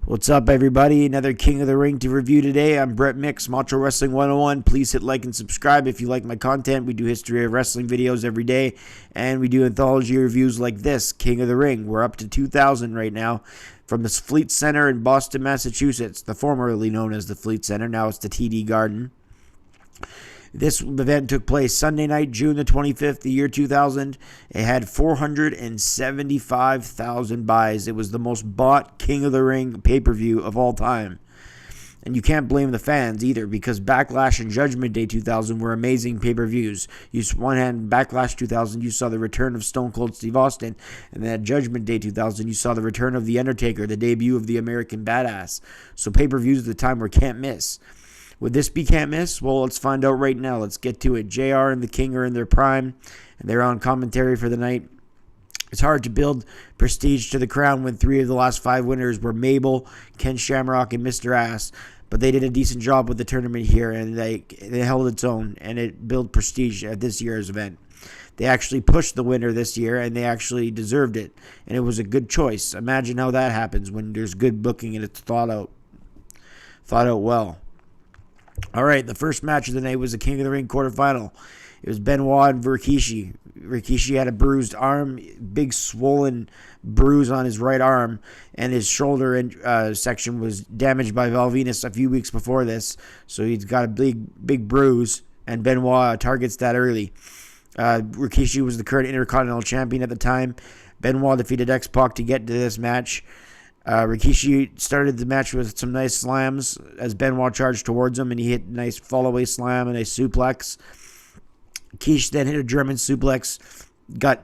What's up, everybody? Another King of the Ring to review today. I'm Brett Mix, Macho Wrestling 101. Please hit like and subscribe if you like my content. We do history of wrestling videos every day, and we do anthology reviews like this, King of the Ring. We're up to 2,000 right now from the Fleet Center in Boston, Massachusetts, the formerly known as the Fleet Center. Now it's the TD Garden. This event took place Sunday night, June the 25th, the year 2000. It had 475,000 buys. It was the most bought King of the Ring pay-per-view of all time. And you can't blame the fans either, because Backlash and Judgment Day 2000 were amazing pay-per-views. One hand, Backlash 2000, you saw the return of Stone Cold Steve Austin. And then at Judgment Day 2000, you saw the return of The Undertaker, the debut of the American Badass. So pay-per-views at the time were can't miss. Would this be can't miss? Well, let's find out right now. Let's get to it. JR and the King are in their prime, and they're on commentary for the night. It's hard to build prestige to the crown when 3 of the last 5 winners were Mabel, Ken Shamrock, and Mr. Ass. But they did a decent job with the tournament here, and they held its own, and it built prestige at this year's event. They actually pushed the winner this year, and they actually deserved it, and it was a good choice. Imagine how that happens when there's good booking and it's thought out well. All right, the first match of the night was the King of the Ring quarterfinal. It was Benoit and Rikishi. Rikishi had a bruised arm, big swollen bruise on his right arm, and his shoulder section was damaged by Val Venis a few weeks before this. So he's got a big bruise, and Benoit targets that early. Rikishi was the current Intercontinental Champion at the time. Benoit defeated X-Pac to get to this match. Rikishi started the match with some nice slams as Benoit charged towards him, and he hit a nice fall-away slam and a suplex. Rikishi then hit a German suplex. I'm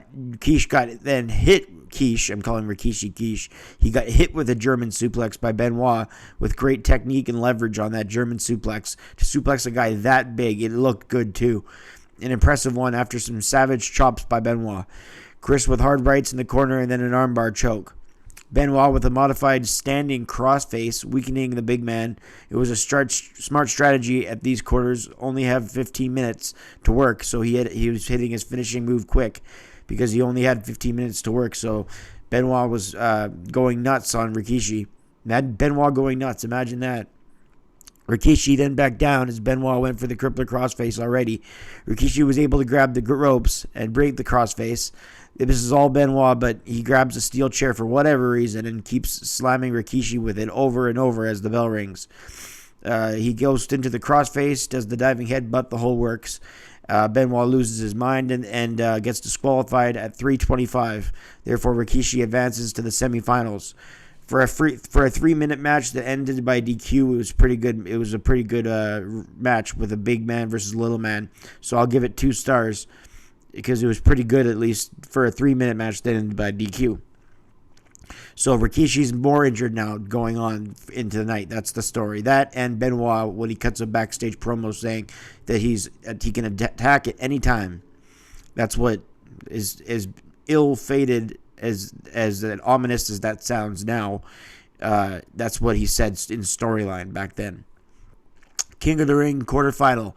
calling Rikishi Quiche. He got hit with a German suplex by Benoit with great technique and leverage on that German suplex. To suplex a guy that big, it looked good too. An impressive one after some savage chops by Benoit. Chris with hard rights in the corner and then an armbar choke. Benoit with a modified standing crossface, weakening the big man. It was a smart strategy at these quarters. Only have 15 minutes to work, so he was hitting his finishing move quick because he only had 15 minutes to work. So Benoit was going nuts on Rikishi. Benoit going nuts, imagine that. Rikishi then backed down as Benoit went for the crippler crossface already. Rikishi was able to grab the ropes and break the crossface. This is all Benoit, but he grabs a steel chair for whatever reason and keeps slamming Rikishi with it over and over as the bell rings. He goes into the crossface, does the diving headbutt, the whole works. Benoit loses his mind and gets disqualified at 3:25. Therefore, Rikishi advances to the semifinals. For a 3-minute match that ended by DQ, it was pretty good. It was a pretty good match with a big man versus little man. So I'll give it 2 stars because it was pretty good, at least for a 3-minute match that ended by DQ. So Rikishi's more injured now going on into the night. That's the story. That and Benoit when he cuts a backstage promo saying that he can attack at any time. That's what is ill-fated as ominous as that sounds now. That's what he said in storyline back then. King of the Ring quarterfinal.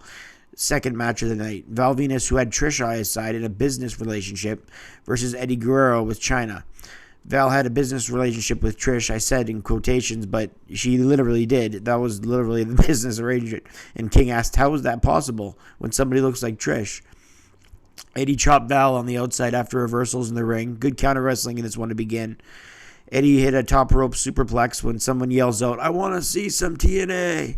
Second match of the night. Val Venis, who had Trish on his side in a business relationship, versus Eddie Guerrero with Chyna. Val had a business relationship with Trish, I said in quotations, but she literally did. That was literally the business arrangement. And King asked, how is that possible when somebody looks like Trish? Eddie chopped Val on the outside after reversals in the ring. Good counter wrestling in this one to begin. Eddie hit a top rope superplex when someone yells out, I want to see some TNA.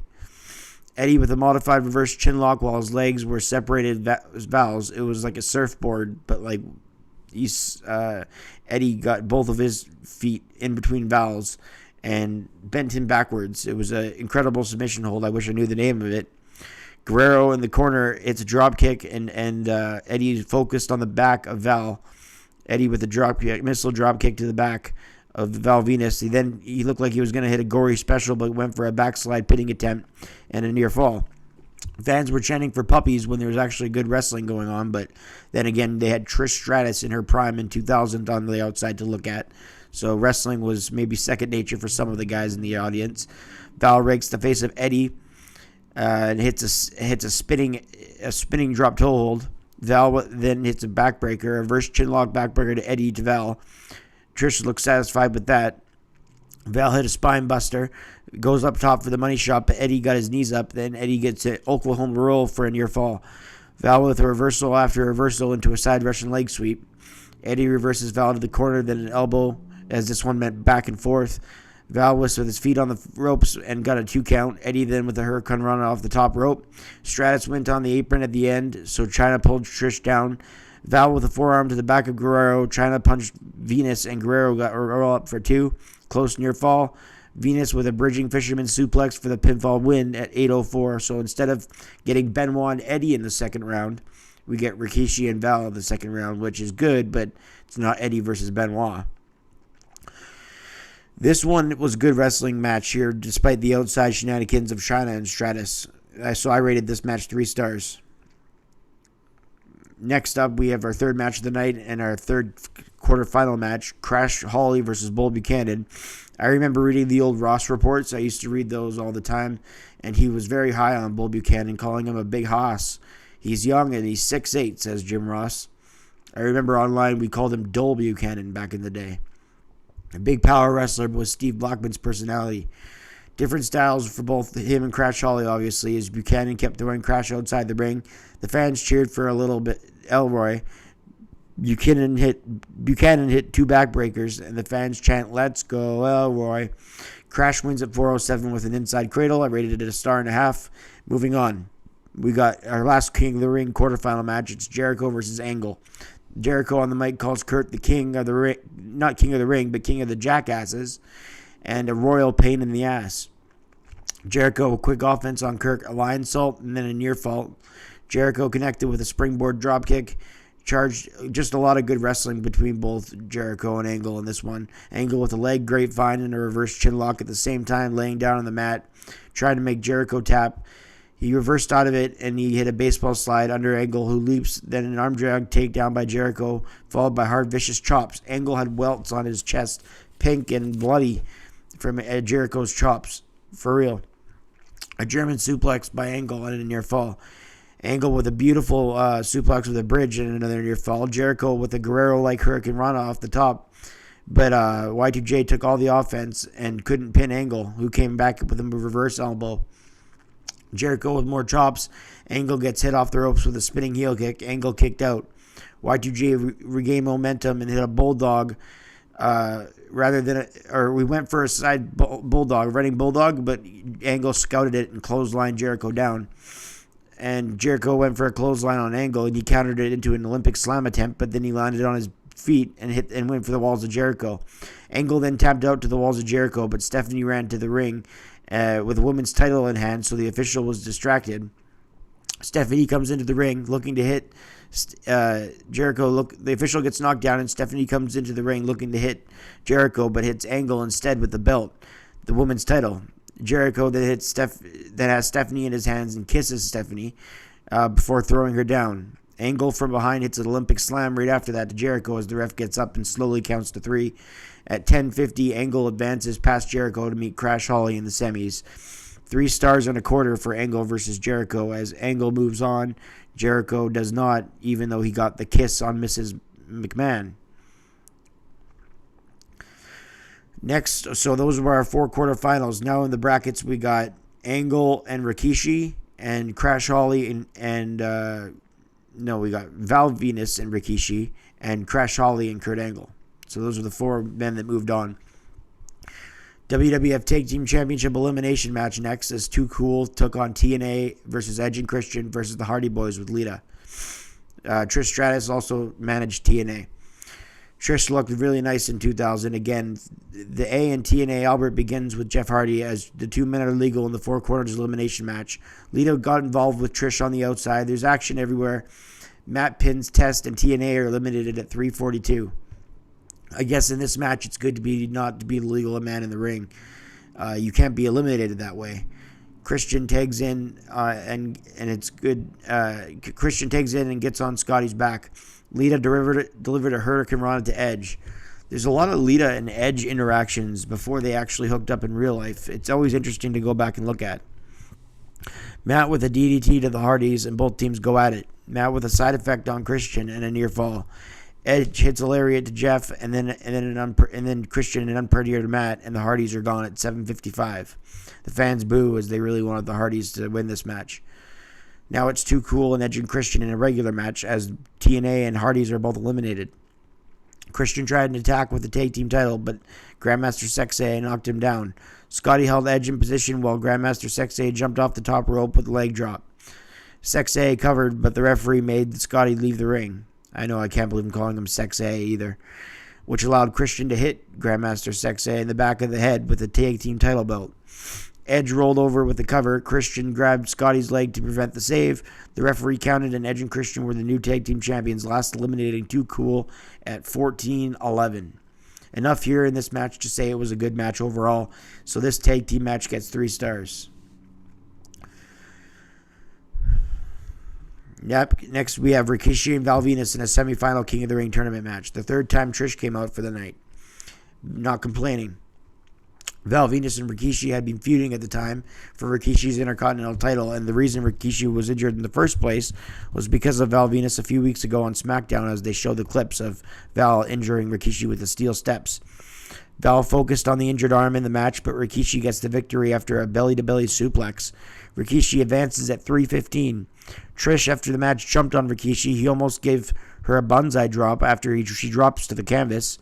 Eddie with a modified reverse chinlock while his legs were separated Val's. It was like a surfboard, but like Eddie got both of his feet in between Val's and bent him backwards. It was an incredible submission hold. I wish I knew the name of it. Guerrero in the corner, it's a drop kick, and Eddie focused on the back of Val. Eddie with a missile drop kick to the back of Val Venis. He looked like he was going to hit a gory special, but went for a backslide pitting attempt and a near fall. Fans were chanting for puppies when there was actually good wrestling going on, but then again, they had Trish Stratus in her prime in 2000 on the outside to look at. So wrestling was maybe second nature for some of the guys in the audience. Val rakes the face of Eddie and hits a spinning drop toe hold. Val then hits a backbreaker, a reverse chinlock backbreaker to Eddie to Val. Trish looks satisfied with that. Val hit a spine buster, goes up top for the money shot, but Eddie got his knees up. Then Eddie gets an Oklahoma roll for a near fall. Val with a reversal after reversal into a side Russian leg sweep. Eddie reverses Val to the corner, then an elbow as this one went back and forth. Val was with his feet on the ropes and got a 2 count. Eddie then with a hurricane run off the top rope. Stratus went on the apron at the end, so Chyna pulled Trish down. Val with a forearm to the back of Guerrero. Chyna punched Venus, and Guerrero got a roll up for 2. Close near fall. Venus with a bridging fisherman suplex for the pinfall win at 8:04. So instead of getting Benoit and Eddie in the second round, we get Rikishi and Val in the second round, which is good, but it's not Eddie versus Benoit. This one was a good wrestling match here, despite the outside shenanigans of Chyna and Stratus. So I rated this match 3 stars. Next up, we have our third match of the night and our third quarterfinal match, Crash Holly versus Bull Buchanan. I remember reading the old Ross reports. I used to read those all the time, and he was very high on Bull Buchanan, calling him a big hoss. He's young and he's 6'8", says Jim Ross. I remember online we called him Dole Buchanan back in the day. A big power wrestler with Steve Blackman's personality. Different styles for both him and Crash Holly, obviously, as Buchanan kept throwing Crash outside the ring. The fans cheered for a little bit. Elroy. Buchanan hit 2 backbreakers, and the fans chant, "Let's go, Elroy." Crash wins at 4:07 with an inside cradle. I rated it a 1.5 stars. Moving on. We got our last King of the Ring quarterfinal match. It's Jericho versus Angle. Jericho on the mic calls Kurt the king of the ring, not king of the ring, but king of the jackasses, and a royal pain in the ass. Jericho, a quick offense on Kirk, a lion salt, and then a near fall. Jericho connected with a springboard dropkick. Charged, just a lot of good wrestling between both Jericho and Angle in this one. Angle with a leg grapevine and a reverse chin lock at the same time, laying down on the mat, trying to make Jericho tap. He reversed out of it, and he hit a baseball slide under Angle, who leaps, then an arm drag takedown by Jericho, followed by hard, vicious chops. Angle had welts on his chest, pink and bloody from Jericho's chops. For real. A German suplex by Angle and a near fall. Angle with a beautiful suplex with a bridge and another near fall. Jericho with a Guerrero-like Hurricane Rana off the top. But Y2J took all the offense and couldn't pin Angle, who came back with a reverse elbow. Jericho with more chops. Angle gets hit off the ropes with a spinning heel kick. Angle kicked out. Y2J regained momentum and hit a bulldog we went for a side bulldog, running bulldog, but Angle scouted it and clotheslined Jericho down. And Jericho went for a clothesline on Angle, and he countered it into an Olympic slam attempt, but then he landed on his feet and went for the walls of Jericho. Angle then tapped out to the walls of Jericho, but Stephanie ran to the ring with a women's title in hand, so the official was distracted. Stephanie comes into the ring looking to hit Jericho. The official gets knocked down, and Stephanie comes into the ring looking to hit Jericho, but hits Angle instead with the belt, the women's title. Jericho then has Stephanie in his hands and kisses Stephanie before throwing her down. Angle from behind hits an Olympic slam right after that to Jericho as the ref gets up and slowly counts to 3. At 10:50, Angle advances past Jericho to meet Crash Holly in the semis. 3 stars and a quarter for Angle versus Jericho. As Angle moves on, Jericho does not, even though he got the kiss on Mrs. McMahon. Next, so those were our 4 quarterfinals. Now in the brackets, we got Angle and Rikishi and Crash Holly we got Val Venus and Rikishi and Crash Holly and Kurt Angle. So those are the 4 men that moved on. WWF Tag Team Championship Elimination match next as Too Cool took on TNA versus Edge and Christian versus the Hardy Boys with Lita. Trish Stratus also managed TNA. Trish looked really nice in 2000. Again, the A in TNA Albert begins with Jeff Hardy as the 2 men are legal in the 4 corners elimination match. Lita got involved with Trish on the outside. There's action everywhere. Matt pins Test and TNA are eliminated at 3:42. I guess in this match it's good to be not to be legal a man in the ring. You can't be eliminated that way. Christian tags in and it's good. Christian tags in and gets on Scotty's back. Lita delivered a Hurricane Rana to Edge. There's a lot of Lita and Edge interactions before they actually hooked up in real life. It's always interesting to go back and look at. Matt with a DDT to the Hardys, and both teams go at it. Matt with a side effect on Christian and a near fall. Edge hits a lariat to Jeff, and then Christian an unprettier to Matt, and the Hardys are gone at 7:55. The fans boo as they really wanted the Hardys to win this match. Now it's Too Cool and Edge and Christian in a regular match as TNA and Hardys are both eliminated. Christian tried an attack with the tag team title, but Grandmaster Sexay knocked him down. Scotty held Edge in position while Grandmaster Sexay jumped off the top rope with a leg drop. Sexay covered, but the referee made Scotty leave the ring. I know, I can't believe I'm calling him Sexay either. Which allowed Christian to hit Grandmaster Sexay in the back of the head with the tag team title belt. Edge rolled over with the cover. Christian grabbed Scotty's leg to prevent the save. The referee counted, and Edge and Christian were the new tag team champions, last eliminating Too Cool at 14-11. Enough here in this match to say it was a good match overall, so this tag team match gets 3 stars. Yep. Next, we have Rikishi and Val Venis in a semifinal King of the Ring tournament match. The third time Trish came out for the night. Not complaining. Val Venis and Rikishi had been feuding at the time for Rikishi's Intercontinental title, and the reason Rikishi was injured in the first place was because of Val Venis a few weeks ago on SmackDown, as they showed the clips of Val injuring Rikishi with the steel steps. Val focused on the injured arm in the match, but Rikishi gets the victory after a belly-to-belly suplex. Rikishi advances at 3:15. Trish, after the match, jumped on Rikishi. He almost gave her a bonsai drop after she drops to the canvas.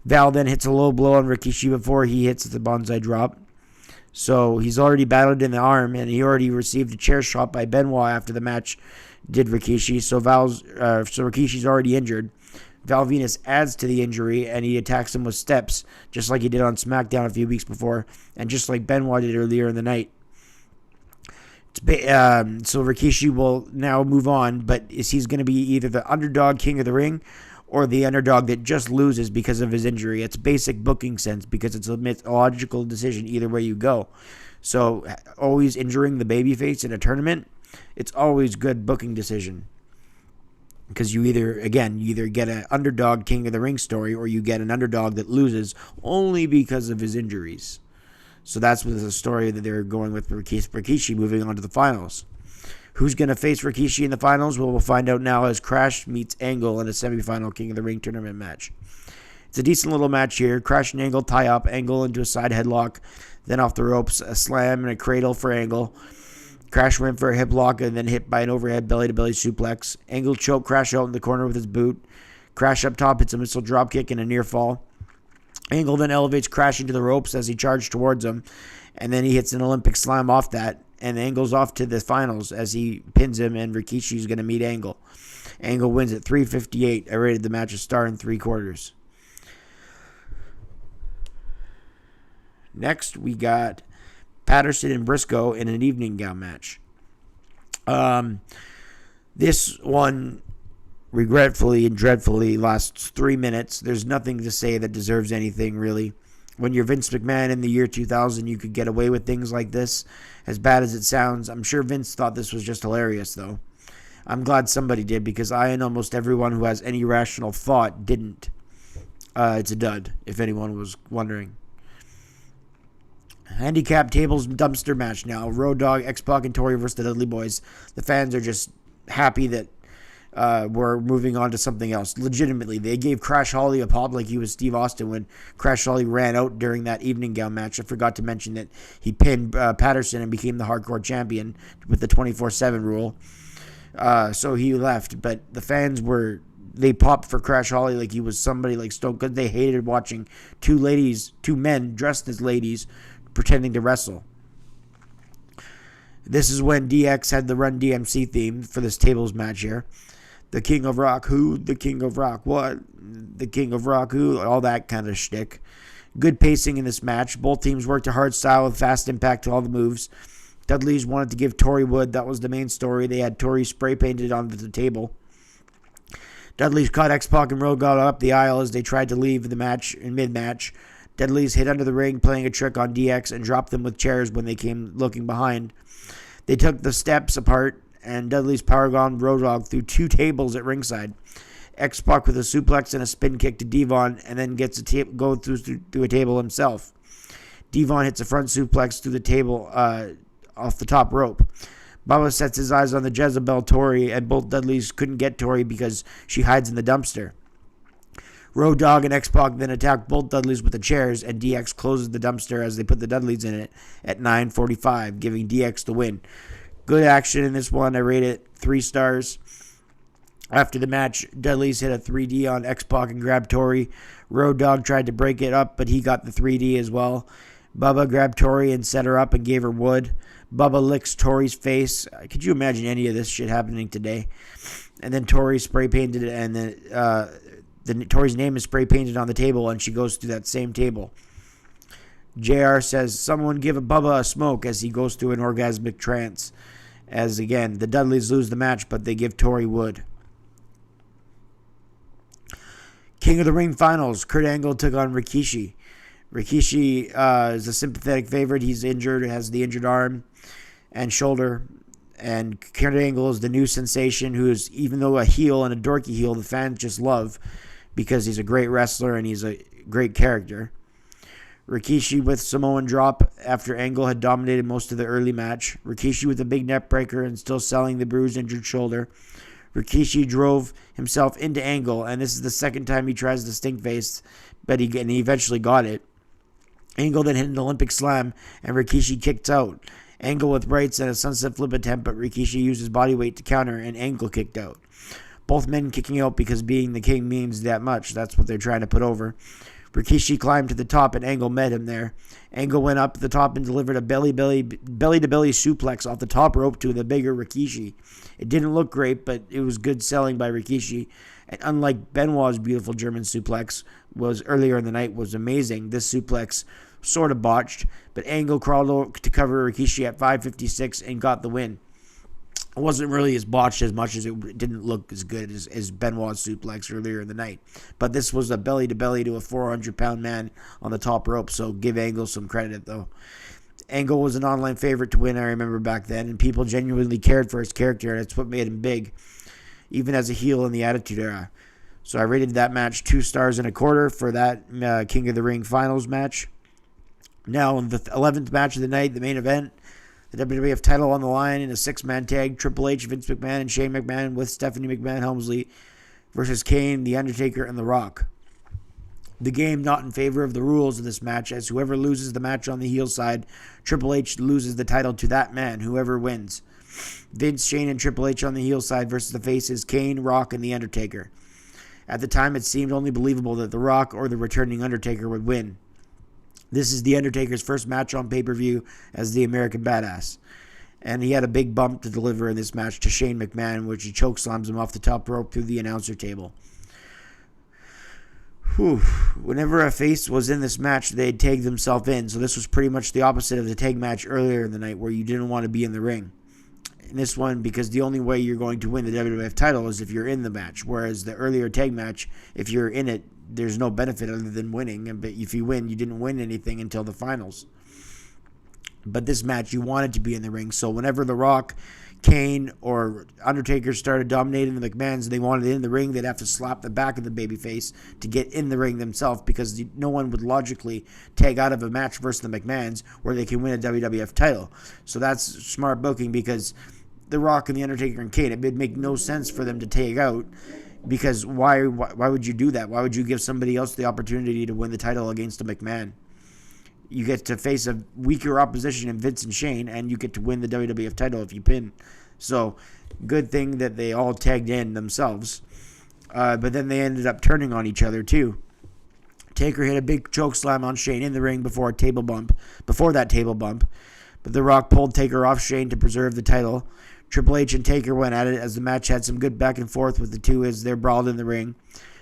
Val then hits a low blow on Rikishi before he hits the bonsai drop. So he's already battled in the arm, and he already received a chair shot by Benoit after the match did Rikishi. So Rikishi's already injured. Val Venis adds to the injury, and he attacks him with steps, just like he did on SmackDown a few weeks before, and just like Benoit did earlier in the night. So Rikishi will now move on, but he's going to be either the underdog King of the Ring or the underdog that just loses because of his injury. It's basic booking sense because it's a logical decision either way you go. So always injuring the babyface in a tournament, it's always good booking decision. Because you either get an underdog King of the Ring story or you get an underdog that loses only because of his injuries. So that's the story that they're going with Rikishi moving on to the finals. Who's going to face Rikishi in the finals? Well, we'll find out now as Crash meets Angle in a semifinal King of the Ring tournament match. It's a decent little match here. Crash and Angle tie up, Angle into a side headlock, then off the ropes, a slam and a cradle for Angle. Crash went for a hip lock and then hit by an overhead belly-to-belly suplex. Angle choked Crash out in the corner with his boot. Crash up top hits a missile dropkick and a near fall. Angle then elevates Crash into the ropes as he charged towards him, and then he hits an Olympic slam off that, and Angle's off to the finals as he pins him, and Rikishi's going to meet Angle. Angle wins at 3:58. I rated the match a star and 3/4. Next, we got Patterson and Briscoe in an evening gown match. This one, regretfully and dreadfully, lasts 3 minutes. There's nothing to say that deserves anything, really. When you're Vince McMahon in the year 2000, you could get away with things like this. As bad as it sounds, I'm sure Vince thought this was just hilarious, though. I'm glad somebody did, because I and almost everyone who has any rational thought didn't. It's a dud, if anyone was wondering. Handicap tables dumpster match now. Road Dogg, X-Pac, and Tori versus the Dudley Boys. The fans are just happy that we're moving on to something else. Legitimately, they gave Crash Holly a pop like he was Steve Austin when Crash Holly ran out during that evening gown match. I forgot to mention that he pinned Patterson and became the hardcore champion with the 24/7 rule. So he left, but the fans they popped for Crash Holly like he was somebody like Stone Cold. They hated watching two men dressed as ladies pretending to wrestle. This is when DX had the Run DMC theme for this tables match here. The King of Rock, who? The King of Rock, what? The King of Rock, who? All that kind of shtick. Good pacing in this match. Both teams worked a hard style with fast impact to all the moves. Dudley's wanted to give Tori wood. That was the main story. They had Tori spray painted onto the table. Dudley's caught X-Pac and Road Dogg up the aisle as they tried to leave the match in mid-match. Dudley's hid under the ring, playing a trick on DX, and dropped them with chairs when they came looking behind. They took the steps apart, and Dudley's powerbombed Road Dogg through 2 tables at ringside. X-Pac with a suplex and a spin kick to Devon, and then gets go through a table himself. Devon hits a front suplex through the table off the top rope. Bubba sets his eyes on the Jezebel Tori, and both Dudleys couldn't get Tori because she hides in the dumpster. Road Dogg and X-Pac then attacked both Dudleys with the chairs, and DX closes the dumpster as they put the Dudleys in it at 9:45, giving DX the win. Good action in this one. I rate it 3 stars. After the match, Dudleys hit a 3D on X-Pac and grabbed Tori. Road Dogg tried to break it up, but he got the 3D as well. Bubba grabbed Tori and set her up and gave her wood. Bubba licks Tori's face. Could you imagine any of this shit happening today? And then Tori spray painted it, and then Tori's name is spray painted on the table, and she goes through that same table. JR says, "Someone give a Bubba a smoke," as he goes through an orgasmic trance. As again, the Dudleys lose the match, but they give Tori wood. King of the Ring finals. Kurt Angle took on Rikishi. Rikishi is a sympathetic favorite. He's injured, has the injured arm and shoulder. And Kurt Angle is the new sensation who is, even though a heel and a dorky heel, the fans just love because he's a great wrestler and he's a great character. Rikishi with Samoan drop after Angle had dominated most of the early match. Rikishi with a big neck breaker and still selling the bruised, injured shoulder. Rikishi drove himself into Angle, and this is the second time he tries the stink face, but he eventually got it. Angle then hit an Olympic slam, and Rikishi kicked out. Angle with rights and a sunset flip attempt, but Rikishi used his body weight to counter, and Angle kicked out. Both men kicking out because being the king means that much. That's what they're trying to put over. Rikishi climbed to the top, and Angle met him there. Angle went up the top and delivered a belly-to-belly suplex off the top rope to the bigger Rikishi. It didn't look great, but it was good selling by Rikishi. And unlike Benoit's beautiful German suplex was earlier in the night was amazing, this suplex sort of botched, but Angle crawled over to cover Rikishi at 5:56 and got the win. It wasn't really as botched as much as it didn't look as good as Benoit's suplex earlier in the night. But this was a belly-to-belly to a 400-pound man on the top rope, so give Angle some credit, though. Angle was an online favorite to win, I remember back then, and people genuinely cared for his character, and it's what made him big, even as a heel in the Attitude Era. So I rated that match 2 stars and a quarter for that King of the Ring finals match. Now, in the 11th match of the night, the main event, the WWF title on the line in a 6-man tag, Triple H, Vince McMahon, and Shane McMahon with Stephanie McMahon Helmsley versus Kane, The Undertaker, and The Rock. The game not in favor of the rules of this match, as whoever loses the match on the heel side, Triple H loses the title to that man, whoever wins. Vince, Shane, and Triple H on the heel side versus the faces, Kane, Rock, and The Undertaker. At the time, it seemed only believable that The Rock or the returning Undertaker would win. This is The Undertaker's first match on pay-per-view as the American Badass. And he had a big bump to deliver in this match to Shane McMahon, which he chokeslams him off the top rope through the announcer table. Whenever a face was in this match, they'd tag themselves in. So this was pretty much the opposite of the tag match earlier in the night where you didn't want to be in the ring. In this one, because the only way you're going to win the WWF title is if you're in the match. Whereas the earlier tag match, if you're in it, there's no benefit other than winning. But if you win, you didn't win anything until the finals. But this match, you wanted to be in the ring. So whenever The Rock, Kane, or Undertaker started dominating the McMahons and they wanted it in the ring, they'd have to slap the back of the babyface to get in the ring themselves, because no one would logically tag out of a match versus the McMahons where they can win a WWF title. So that's smart booking, because The Rock and The Undertaker and Kane, it would make no sense for them to tag out, because why would you do that? Why would you give somebody else the opportunity to win the title against a McMahon? You get to face a weaker opposition in Vince and Shane, and you get to win the WWF title if you pin. So, good thing that they all tagged in themselves. But then they ended up turning on each other, too. Taker hit a big choke slam on Shane in the ring before that table bump. But The Rock pulled Taker off Shane to preserve the title. Triple H and Taker went at it as the match had some good back and forth with the two as they brawled in the ring.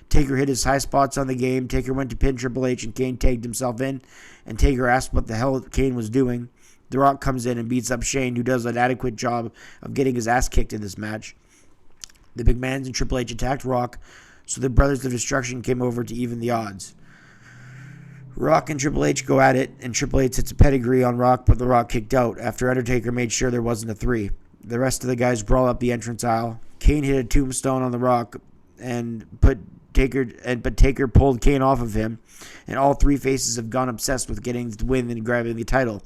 Taker hit his high spots on the game. Taker went to pin Triple H, and Kane tagged himself in. And Taker asked what the hell Kane was doing. The Rock comes in and beats up Shane, who does an adequate job of getting his ass kicked in this match. The McMahons and Triple H attacked Rock, so the Brothers of Destruction came over to even the odds. Rock and Triple H go at it, and Triple H hits a pedigree on Rock, but The Rock kicked out after Undertaker made sure there wasn't a 3. The rest of the guys brawl up the entrance aisle. Kane hit a tombstone on The Rock, but Taker pulled Kane off of him, and all 3 faces have gone obsessed with getting the win and grabbing the title.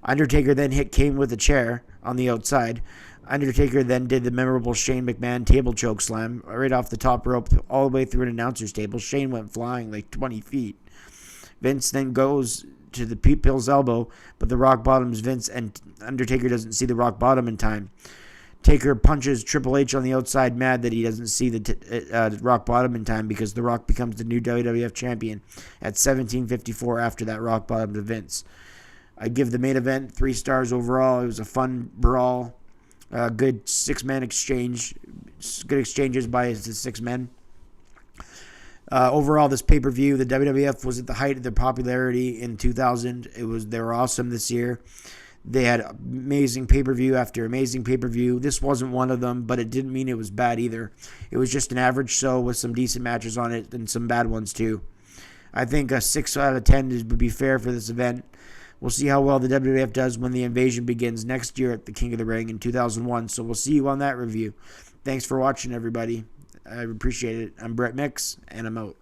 Undertaker then hit Kane with a chair on the outside, Undertaker then did the memorable Shane McMahon table choke slam right off the top rope all the way through an announcer's table. Shane went flying like 20 feet. Vince then goes to the Pill's elbow, but the rock bottoms Vince, and Undertaker doesn't see the rock bottom in time. Taker punches Triple H on the outside, mad that he doesn't see the rock bottom in time, because The Rock becomes the new WWF champion at 17:54 after that rock bottom to Vince. I give the main event 3 stars overall. It was a fun brawl, good 6-man exchange, good exchanges by the 6 men. Overall, this pay-per-view, the WWF was at the height of their popularity in 2000. They were awesome this year. They had amazing pay-per-view after amazing pay-per-view. This wasn't one of them, but it didn't mean it was bad either. It was just an average show with some decent matches on it and some bad ones too. I think a 6 out of 10 would be fair for this event. We'll see how well the WWF does when the invasion begins next year at the King of the Ring in 2001. So we'll see you on that review. Thanks for watching, everybody. I appreciate it. I'm Brett Mix, and I'm out.